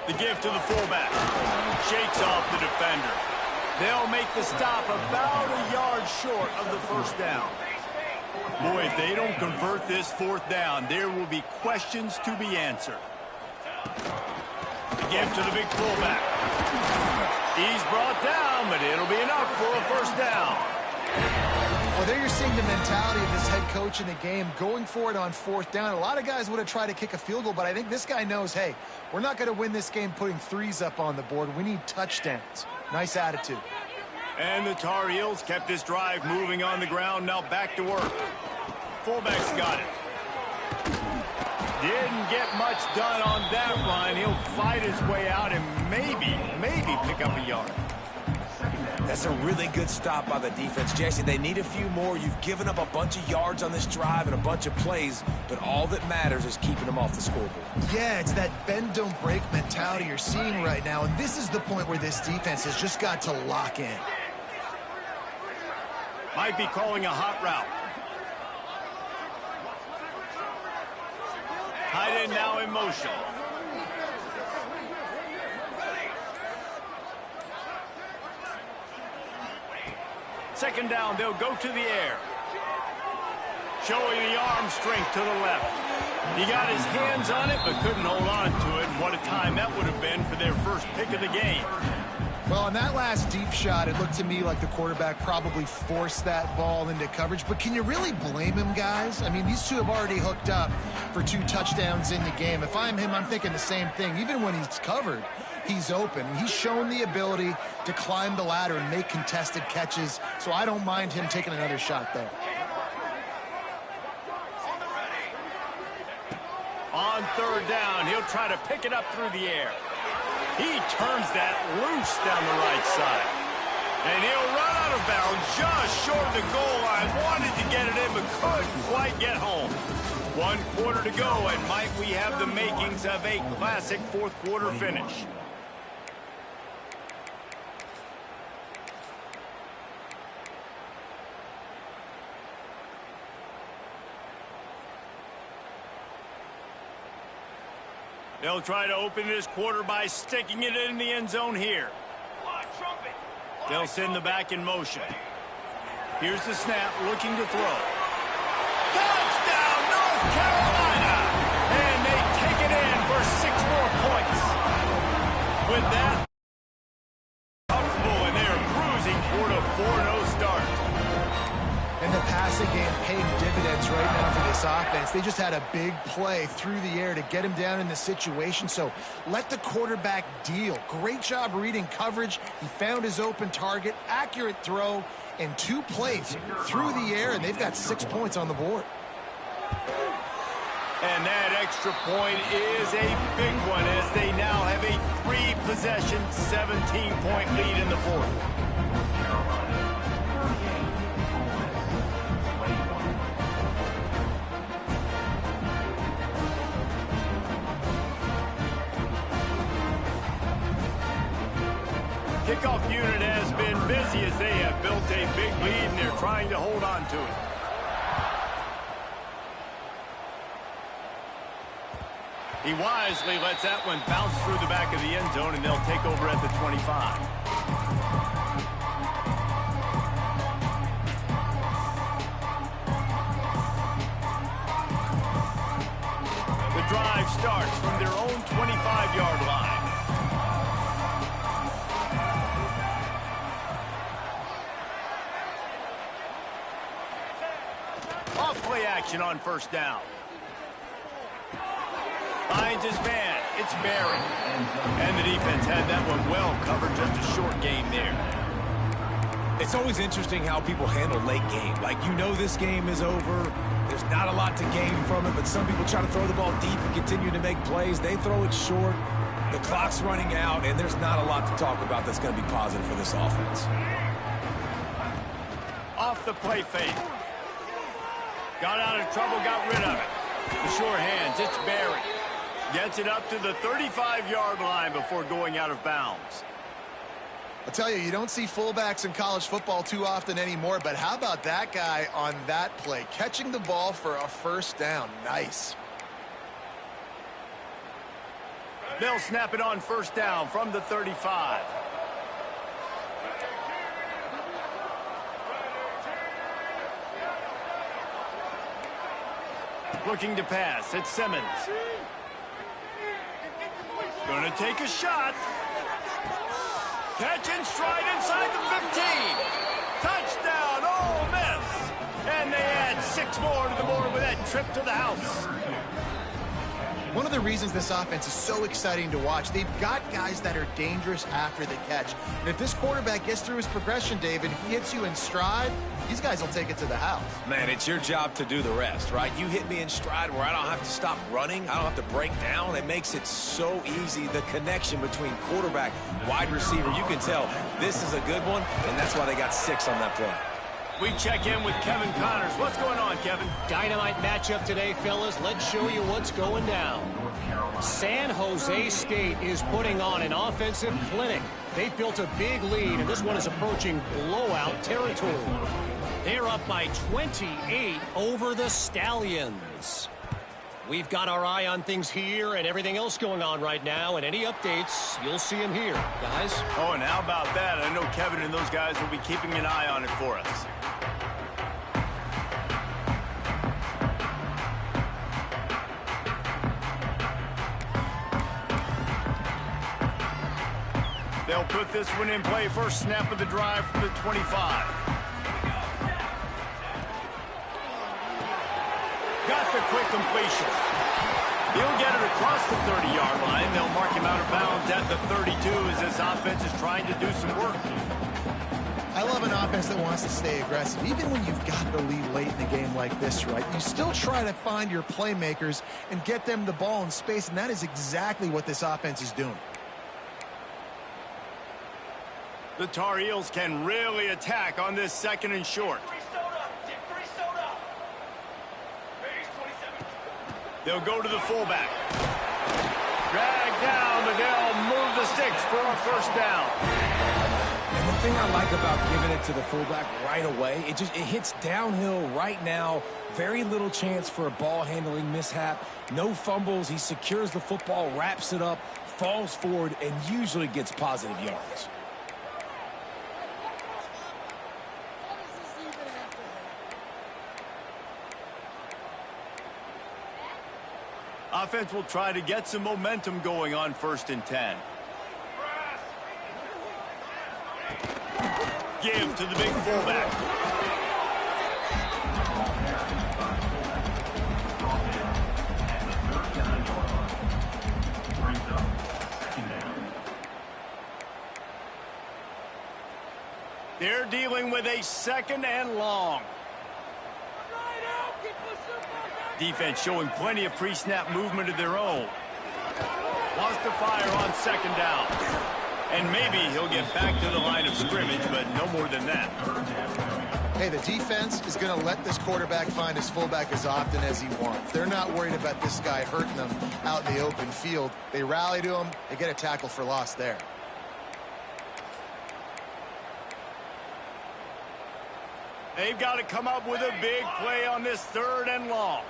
The give to the fullback. Shakes off the defender. They'll make the stop about a yard short of the 1st down. Boy, if they don't convert this 4th down, there will be questions to be answered. The give to the big fullback. He's brought down, but it'll be enough for a 1st down. Well, there you're seeing the mentality of this head coach in the game, going for it on 4th down. A lot of guys would have tried to kick a field goal, but I think this guy knows, hey, we're not going to win this game putting 3s up on the board. We need touchdowns. Nice attitude. And the Tar Heels kept this drive moving on the ground. Now back to work. Fullback's got it. Didn't get much done on that run. He'll fight his way out and maybe pick up a yard. That's a really good stop by the defense. Jesse, they need a few more. You've given up a bunch of yards on this drive and a bunch of plays, but all that matters is keeping them off the scoreboard. Yeah, it's that bend, don't break mentality you're seeing right now, and this is the point where this defense has just got to lock in. Might be calling a hot route. Tight end now in motion. Second down, they'll go to the air. Showing the arm strength to the left. He got his hands on it, but couldn't hold on to it. What a time that would have been for their first pick of the game. Well, on that last deep shot, it looked to me like the quarterback probably forced that ball into coverage. But can you really blame him, guys? I mean, these two have already hooked up for 2 touchdowns in the game. If I'm him, I'm thinking the same thing. Even when he's covered, he's open. He's shown the ability to climb the ladder and make contested catches, so I don't mind him taking another shot there. On 3rd down, he'll try to pick it up through the air. He turns that loose down the right side. And he'll run out of bounds just short of the goal line. Wanted to get it in, but couldn't quite get home. 1 quarter to go, and might we have the makings of a classic 4th quarter finish. They'll try to open this quarter by sticking it in the end zone here. They'll send the back in motion. Here's the snap, looking to throw. Touchdown, North Carolina! And they take it in for just had a big play through the air to get him down in the situation. So let the quarterback deal. Great job reading coverage. He found his open target, accurate throw, and 2 plays through the air, and they've got 6 points on the board. And that extra point is a big one as they now have a 3-possession, 17-point lead in the fourth. Kickoff unit has been busy as they have built a big lead and they're trying to hold on to it. He wisely lets that one bounce through the back of the end zone, and they'll take over at the 25. The drive starts from their own 25-yard line. Off-play action on first down. Finds his man. It's Barry. And the defense had that one well covered. Just a short game there. It's always interesting how people handle late game. Like, you know this game is over. There's not a lot to gain from it, but some people try to throw the ball deep and continue to make plays. They throw it short. The clock's running out, and there's not a lot to talk about that's going to be positive for this offense. Off the play fake. Got out of trouble, got rid of it. The sure hands, it's Barry. Gets it up to the 35-yard line before going out of bounds. I'll tell you, you don't see fullbacks in college football too often anymore, but how about that guy on that play? Catching the ball for a first down. Nice. They'll snap it on first down from the 35. Looking to pass, it's Simmons. Gonna take a shot. Catch and stride inside the 15. Touchdown, Ole Miss. And they add 6 more to the board with that trip to the house. One of the reasons this offense is so exciting to watch, they've got guys that are dangerous after the catch. And if this quarterback gets through his progression, David, he hits you in stride, these guys will take it to the house. Man, it's your job to do the rest, right? You hit me in stride where I don't have to stop running. I don't have to break down. It makes it so easy. The connection between quarterback, wide receiver, you can tell this is a good one, and that's why they got 6 on that play. We check in with Kevin Connors. What's going on, Kevin? Dynamite matchup today, fellas. Let's show you what's going down. San Jose State is putting on an offensive clinic. They've built a big lead, and this one is approaching blowout territory. They're up by 28 over the Stallions. We've got our eye on things here and everything else going on right now, and any updates, you'll see them here, guys. Oh, and how about that? I know Kevin and those guys will be keeping an eye on it for us. They'll put this one in play. First snap of the drive from the 25. Got the quick completion. He'll get it across the 30-yard line. They'll mark him out of bounds at the 32 as this offense is trying to do some work. I love an offense that wants to stay aggressive. Even when you've got the lead late in the game like this, right, you still try to find your playmakers and get them the ball in space, and that is exactly what this offense is doing. The Tar Heels can really attack on this second and short. They'll go to the fullback. Drag down, but they'll move the sticks for a first down. And the thing I like about giving it to the fullback right away, it hits downhill right now. Very little chance for a ball handling mishap. No fumbles. He secures the football, wraps it up, falls forward, and usually gets positive yards. Offense will try to get some momentum going on 1st and 10. Give to the big fullback. They're dealing with a 2nd and long. Defense showing plenty of pre-snap movement of their own. Wants to fire on 2nd down. And maybe he'll get back to the line of scrimmage, but no more than that. Hey, the defense is going to let this quarterback find his fullback as often as he wants. They're not worried about this guy hurting them out in the open field. They rally to him. They get a tackle for loss there. They've got to come up with a big play on this 3rd and long.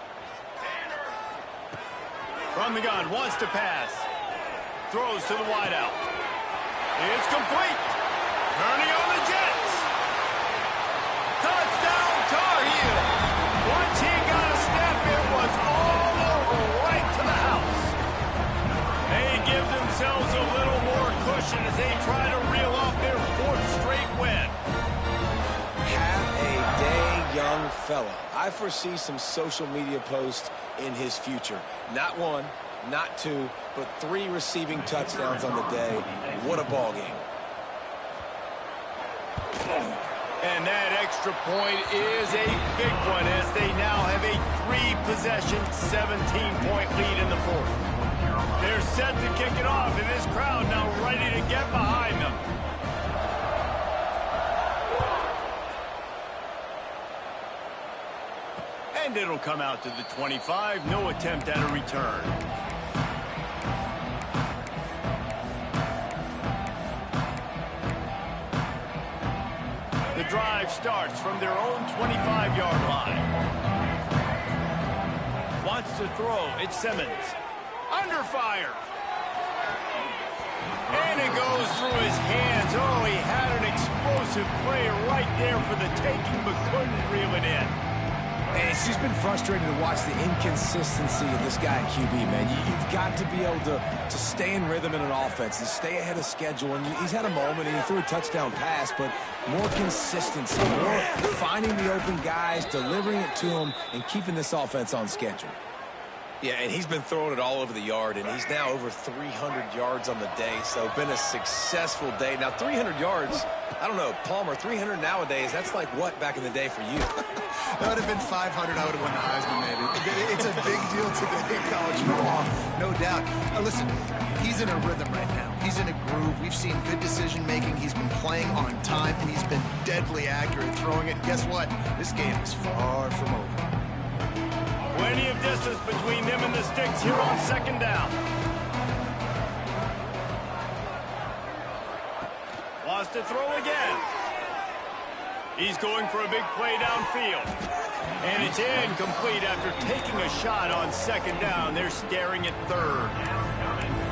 From the gun, wants to pass. Throws to the wideout. It's complete. Turning on the Jets. Touchdown, Tar Heel. Once he got a step, it was all over, right to the house. They give themselves a little more cushion as they try to reel off their 4th straight win. Have a day, young fella. I foresee some social media posts in his future. Not 1, not 2, but 3 receiving touchdowns on the day. What a ball game. And that extra point is a big one as they now have a 3-possession, 17-point lead in the 4th. They're set to kick it off, and this crowd now ready to get behind them. And it'll come out to the 25. No attempt at a return. The drive starts from their own 25-yard line. Wants to throw. It's Simmons. Under fire. And it goes through his hands. Oh, he had an explosive play right there for the taking, but couldn't reel it in. And it's just been frustrating to watch the inconsistency of this guy at QB, man. You've got to be able to stay in rhythm in an offense and stay ahead of schedule. And he's had a moment, and he threw a touchdown pass, but more consistency, more finding the open guys, delivering it to them, and keeping this offense on schedule. Yeah, and he's been throwing it all over the yard, and he's now over 300 yards on the day, so been a successful day. Now, 300 yards, I don't know, Palmer, 300 nowadays, that's like what back in the day for you? That would have been 500. I would have won the Heisman, maybe. It's a big deal today in college football, no doubt. Listen, he's in a rhythm right now. He's in a groove. We've seen good decision-making. He's been playing on time, and he's been deadly accurate throwing it. And guess what? This game is far from over. Plenty of distance between them and the sticks here on 2nd down. Wants to throw again. He's going for a big play downfield. And it's incomplete after taking a shot on 2nd down. They're staring at 3rd.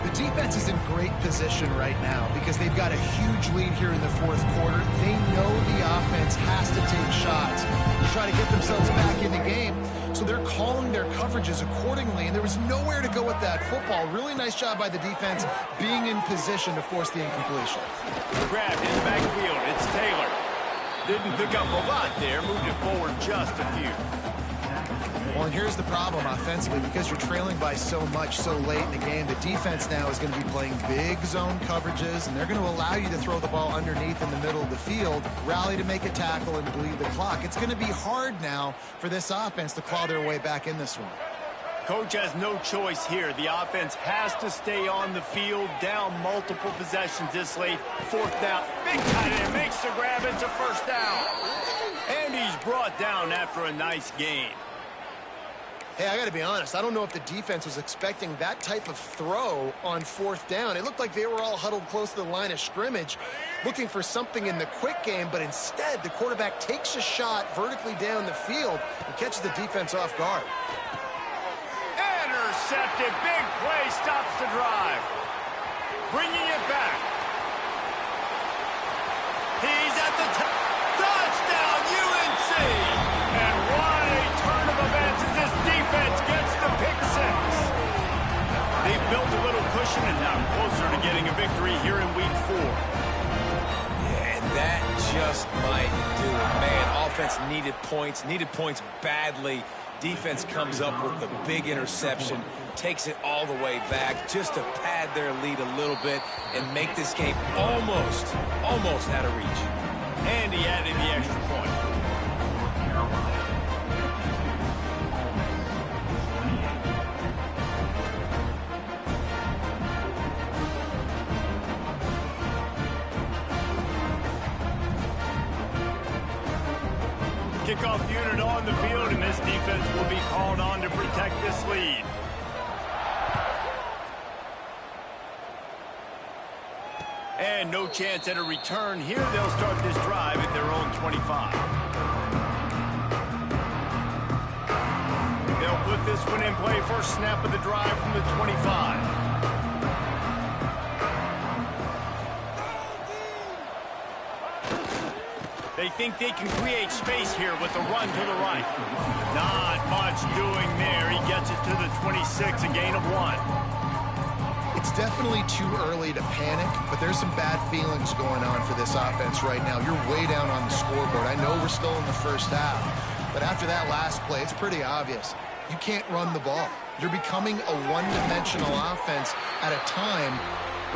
The defense is in great position right now because they've got a huge lead here in the 4th quarter. They know the offense has to take shots to try to get themselves back in the game. So they're calling their coverages accordingly, and there was nowhere to go with that football. Really nice job by the defense being in position to force the incompletion. Grabbed in the backfield. It's Taylor. Didn't pick up a lot there. Moved it forward just a few. Well, and here's the problem offensively. Because you're trailing by so much so late in the game, the defense now is going to be playing big zone coverages, and they're going to allow you to throw the ball underneath in the middle of the field, rally to make a tackle, and bleed the clock. It's going to be hard now for this offense to claw their way back in this one. Coach has no choice here. The offense has to stay on the field, down multiple possessions this late. 4th down. Big tight end makes the grab. It's a 1st down. And he's brought down after a nice gain. Hey, I got to be honest. I don't know if the defense was expecting that type of throw on 4th down. It looked like they were all huddled close to the line of scrimmage, looking for something in the quick game, but instead the quarterback takes a shot vertically down the field and catches the defense off guard. Intercepted. Big play stops the drive. Bringing it back. He's at the touchdown, UNC. And what a turn of events as this defense gets the pick 6. They've built a little cushion and now closer to getting a victory here in week 4. Yeah, and that just might do it. Man, offense needed points badly. Defense comes up with the big interception, takes it all the way back just to pad their lead a little bit and make this game almost out of reach. And he added the extra point. Kickoff unit on the field, and this defense will be called on to protect this lead. And no chance at a return here. They'll start this drive at their own 25. They'll put this one in play. First snap of the drive from the 25. They think they can create space here with the run to the right. Not much doing there. He gets it to the 26, a gain of 1. It's definitely too early to panic, but there's some bad feelings going on for this offense right now. You're way down on the scoreboard. I know we're still in the first half, but after that last play, it's pretty obvious. You can't run the ball. You're becoming a one-dimensional offense at a time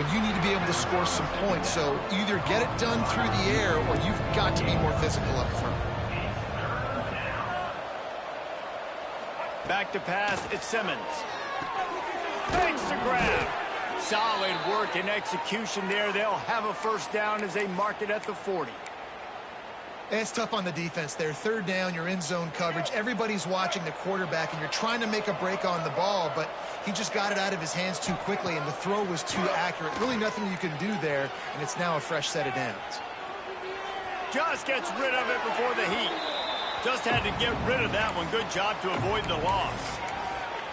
when you need to be able to score some points. So either get it done through the air or you've got to be more physical up front. Back to pass, it's Simmons. Makes the grab. Solid work and execution there. They'll have a first down as they mark it at the 40. It's tough on the defense there. Third down, you're in zone coverage. Everybody's watching the quarterback, and you're trying to make a break on the ball, but he just got it out of his hands too quickly, and the throw was too accurate. Really nothing you can do there, and it's now a fresh set of downs. Just gets rid of it before the heat. Just had to get rid of that one. Good job to avoid the loss.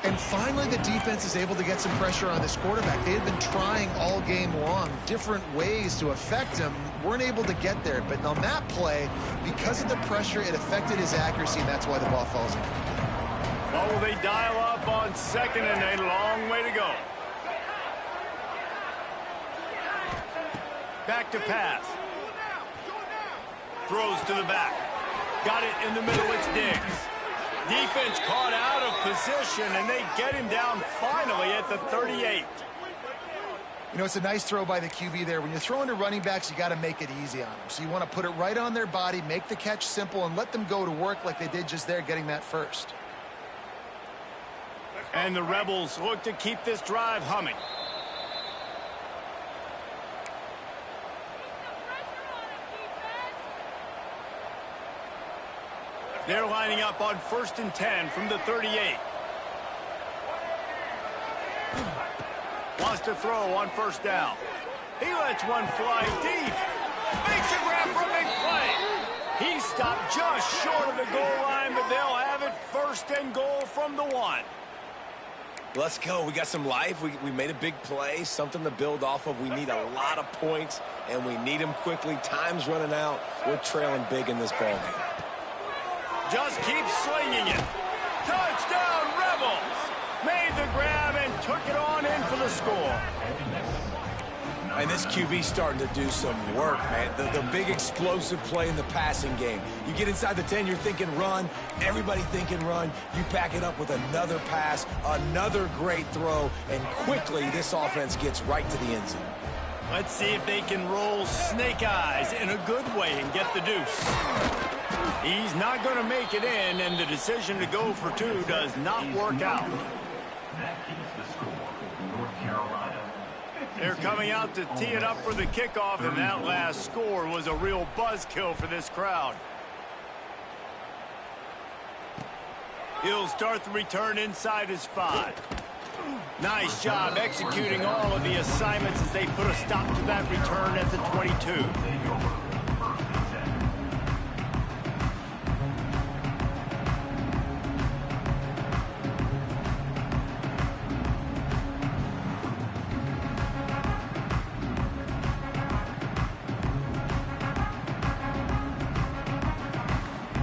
And finally, the defense is able to get some pressure on this quarterback. They had been trying all game long, different ways to affect him, weren't able to get there. But on that play, because of the pressure, it affected his accuracy, and that's why the ball falls in. Well, they dial up on second, and a long way to go. Back to pass. Throws to the back. Got it in the middle, it's Diggs. Defense caught out of position, and they get him down finally at the 38. You know, it's a nice throw by the QB there. When you're throwing to running backs, you got to make it easy on them. So you want to put it right on their body, make the catch simple, and let them go to work like they did just there, getting that first. And the Rebels look to keep this drive humming. They're lining up on 1st and 10 from the 38. Wants to throw on first down. He lets one fly deep. Makes a grab for a big play. He stopped just short of the goal line, but they'll have it 1st and goal from the 1. Let's go. We got some life. We made a big play, something to build off of. We need a lot of points, and we need them quickly. Time's running out. We're trailing big in this ballgame. Just keep slinging it. Touchdown, Rebels. Made the grab and took it on in for the score. And this QB's starting to do some work, man. The big explosive play in the passing game. You get inside the 10, you're thinking run. Everybody thinking run. You back it up with another pass, another great throw, and quickly this offense gets right to the end zone. Let's see if they can roll snake eyes in a good way and get the deuce. He's not going to make it in, and the decision to go for 2 does not work out. That keeps the score with North Carolina. They're coming out to tee it up for the kickoff, and that last score was a real buzzkill for this crowd. He'll start the return inside his 5. Nice job executing all of the assignments as they put a stop to that return at the 22.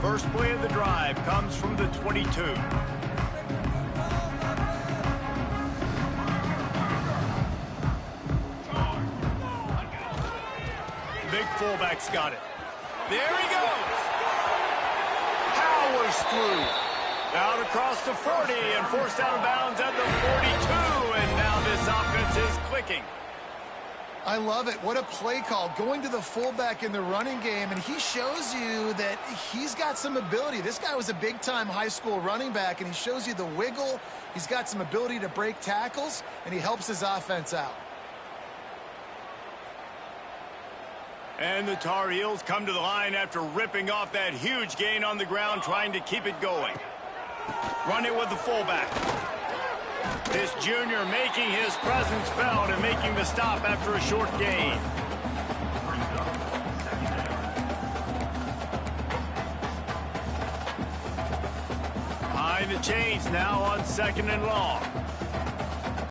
First play of the drive comes from the 22. Big fullback's got it. There he goes. Powers through. Out across the 40 and forced out of bounds at the 42. And now this offense is clicking. I love it. What a play call. Going to the fullback in the running game, and he shows you that he's got some ability. This guy was a big-time high school running back, and he shows you the wiggle. He's got some ability to break tackles, and he helps his offense out. And the Tar Heels come to the line after ripping off that huge gain on the ground, trying to keep it going. Run it with the fullback. This junior making his presence felt and making the stop after a short gain. Behind the chains now on 2nd and long.